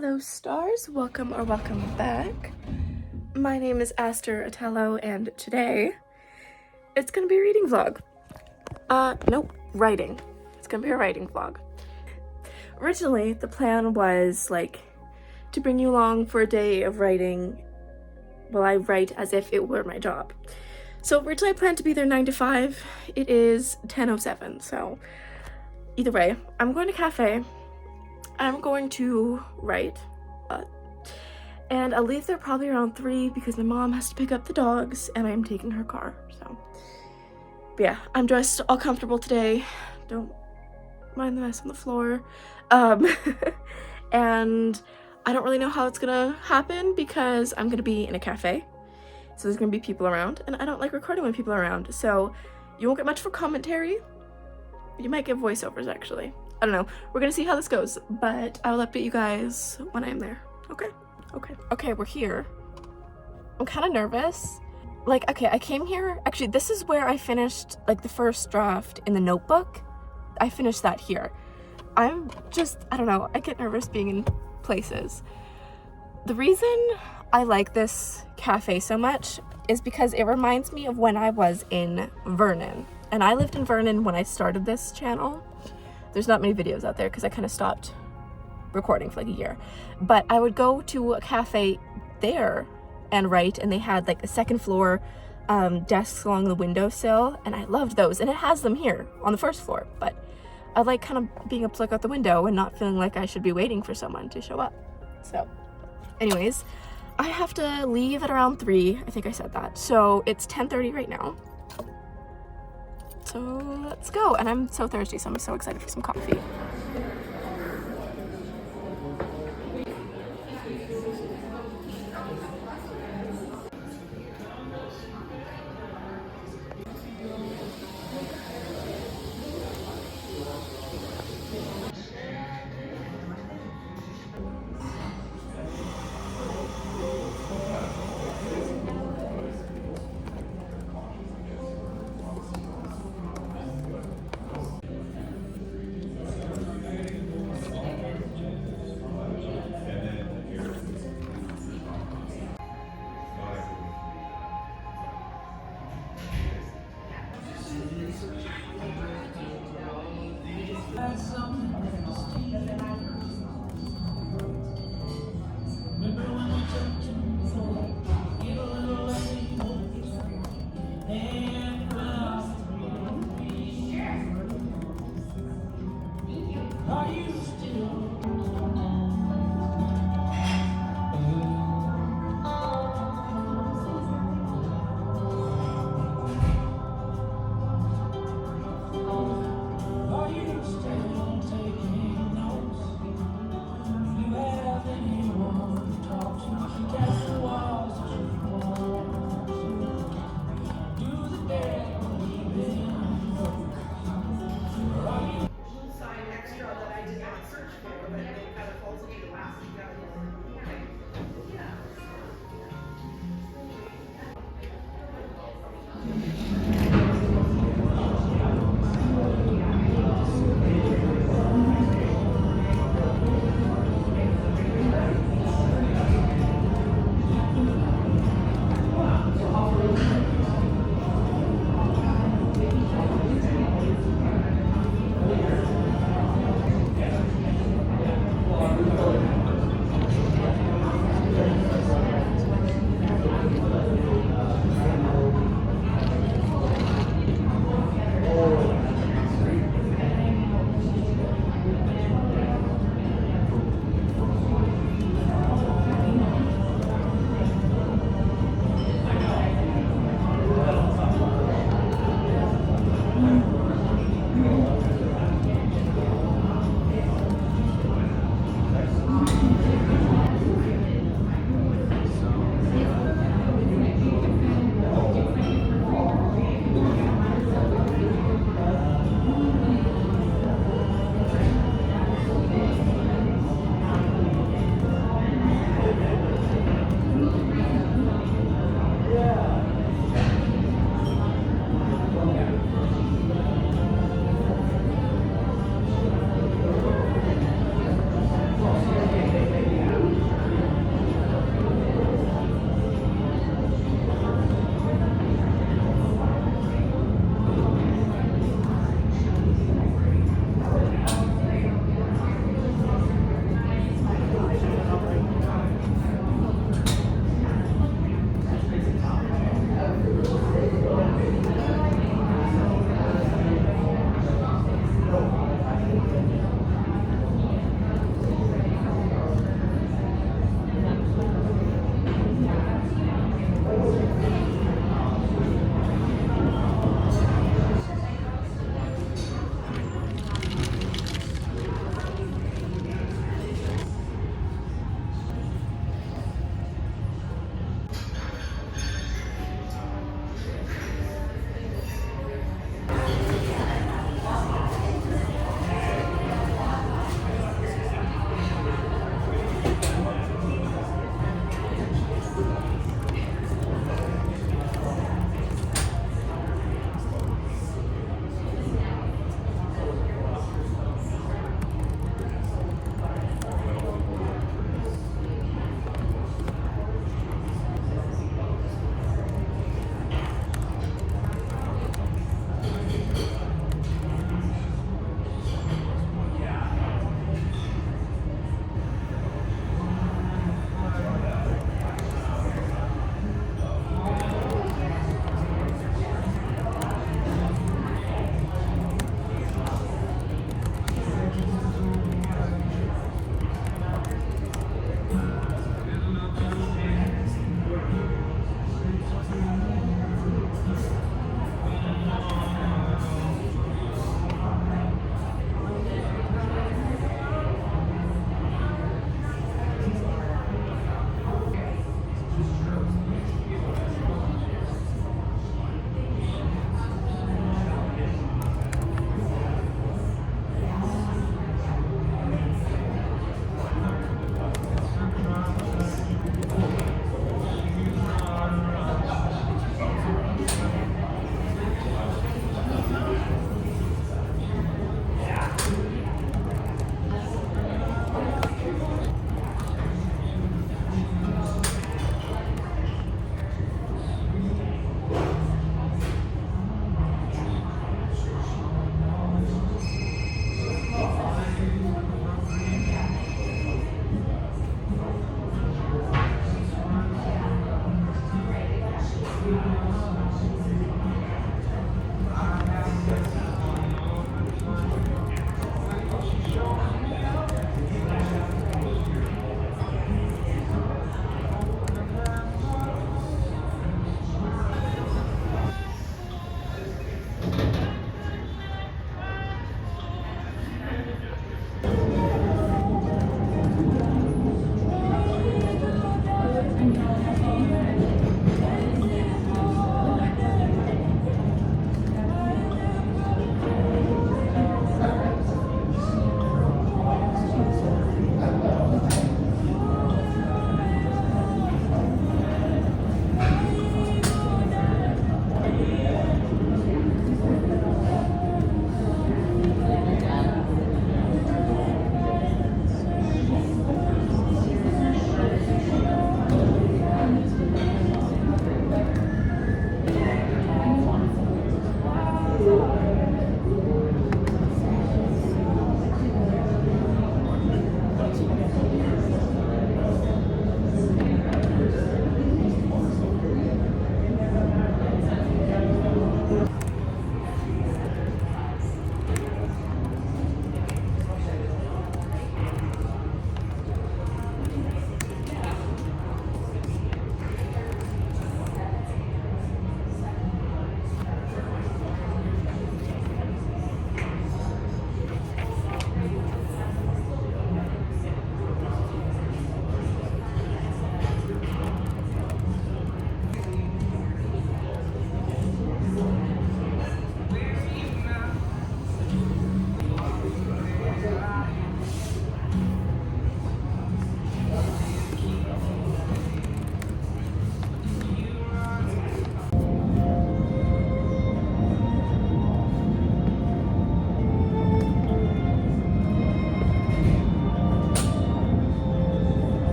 Hello stars, welcome or welcome back. My name is Aster Atello and today it's gonna be a reading vlog. Nope, writing. It's gonna be a writing vlog. Originally, the plan was to bring you along for a day of writing while I write as if it were my job. So originally I planned to be there 9 to 5. It is 10:07, so either way, I'm going to cafe. I'm going to write, and I'll leave there probably around 3 because my mom has to pick up the dogs and I'm taking her car, so. But yeah, I'm dressed all comfortable today. Don't mind the mess on the floor. And I don't really know how it's gonna happen because I'm gonna be in a cafe. So there's gonna be people around and I don't like recording when people are around. So you won't get much for commentary. You might get voiceovers actually. I don't know. We're gonna see how this goes, but I'll update you guys when I'm there. Okay, we're here. I'm kind of nervous. Okay, I came here. Actually, this is where I finished the first draft in the notebook. I finished that here. I don't know. I get nervous being in places. The reason I like this cafe so much is because it reminds me of when I was in Vernon. And I lived in Vernon when I started this channel. There's not many videos out there because I kind of stopped recording for a year. But I would go to a cafe there and write, and they had a second floor desks along the windowsill, and I loved those. And it has them here on the first floor, but I like kind of being able to look out the window and not feeling like I should be waiting for someone to show up. So anyways, I have to leave at around 3. I think I said that. So it's 10:30 right now. So let's go. And I'm so thirsty, so I'm so excited for some coffee.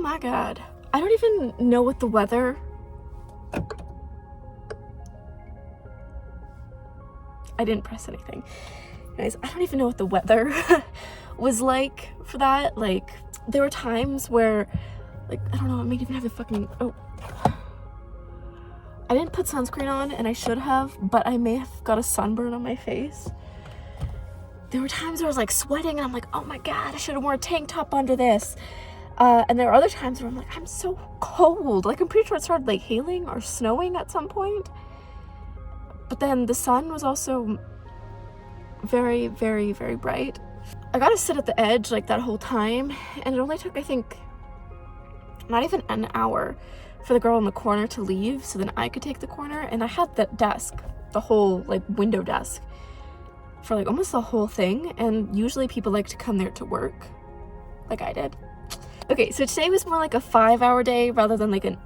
my god. I don't even know what the weather... I didn't press anything. Guys, I don't even know what the weather was like for that. Like, there were times where, like, I don't know, I might even have the fucking... Oh. I didn't put sunscreen on, and I should have, but I may have got a sunburn on my face. There were times where I was, like, sweating, and I'm like, oh my god, I should have worn a tank top under this. And there were other times where I'm like, I'm so cold. Like, I'm pretty sure it started, like, hailing or snowing at some point. But then the sun was also very, very, very bright. I got to sit at the edge, like, that whole time, and it only took, I think, not even an hour for the girl in the corner to leave, so then I could take the corner. And I had that desk, the whole, like, window desk, for, like, almost the whole thing, and usually people like to come there to work, like I did. Okay, so today was more like a 5-hour day rather than, like, an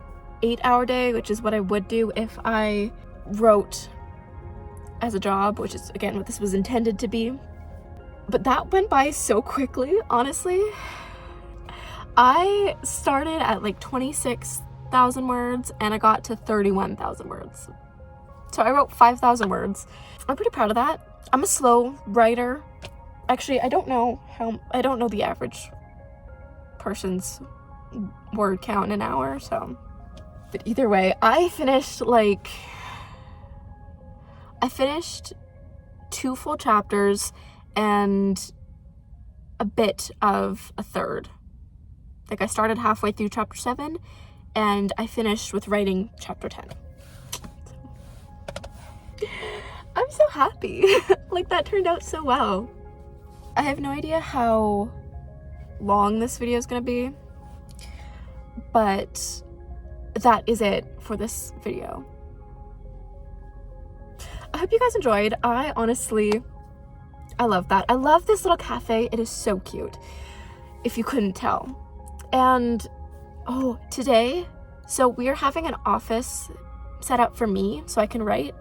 8-hour day, which is what I would do if I wrote as a job, which is, again, what this was intended to be. But that went by so quickly, honestly. I started at, like, 26,000 words, and I got to 31,000 words. So I wrote 5,000 words. I'm pretty proud of that. I'm a slow writer. Actually, I don't know the average person's word count in an hour, so. But either way, I finished 2 full chapters and a bit of a third. Like, I started halfway through chapter 7 and I finished with writing chapter 10. I'm so happy. Like, that turned out so well. I have no idea how long this video is gonna be, but that is it for this video. I hope you guys enjoyed. I love that. I love this little cafe. It is so cute, if you couldn't tell. And oh, today, so we are having an office set up for me so I can write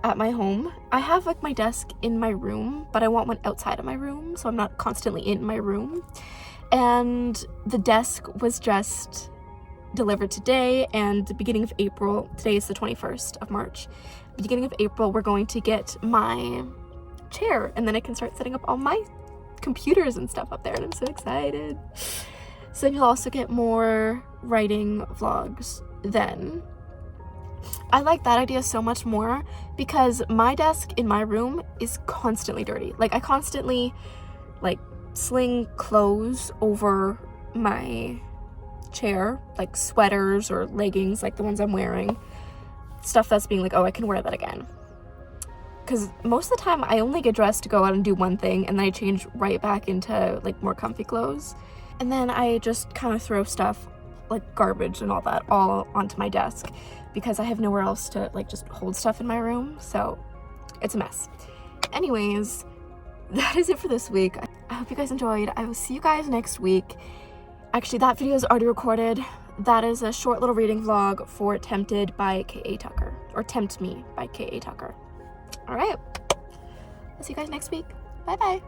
at my home. I have, like, my desk in my room, but I want one outside of my room so I'm not constantly in my room. And the desk was just delivered today, and the beginning of April, today is the 21st of March, beginning of April, we're going to get my chair, and then I can start setting up all my computers and stuff up there, and I'm so excited. So then you'll also get more writing vlogs then. I like that idea so much more because my desk in my room is constantly dirty. Like, I constantly, like, sling clothes over my chair, like sweaters or leggings, like the ones I'm wearing. Stuff that's being like, oh, I can wear that again. Because most of the time I only get dressed to go out and do one thing, and then I change right back into, like, more comfy clothes. And then I just kind of throw stuff, like garbage and all that, all onto my desk because I have nowhere else to, like, just hold stuff in my room. So it's a mess. Anyways, that is it for this week. I hope you guys enjoyed. I will see you guys next week. Actually, that video is already recorded. That is a short little reading vlog for Tempted by K.A. Tucker, or Tempt Me by K.A. Tucker. All right. I'll see you guys next week. Bye-bye.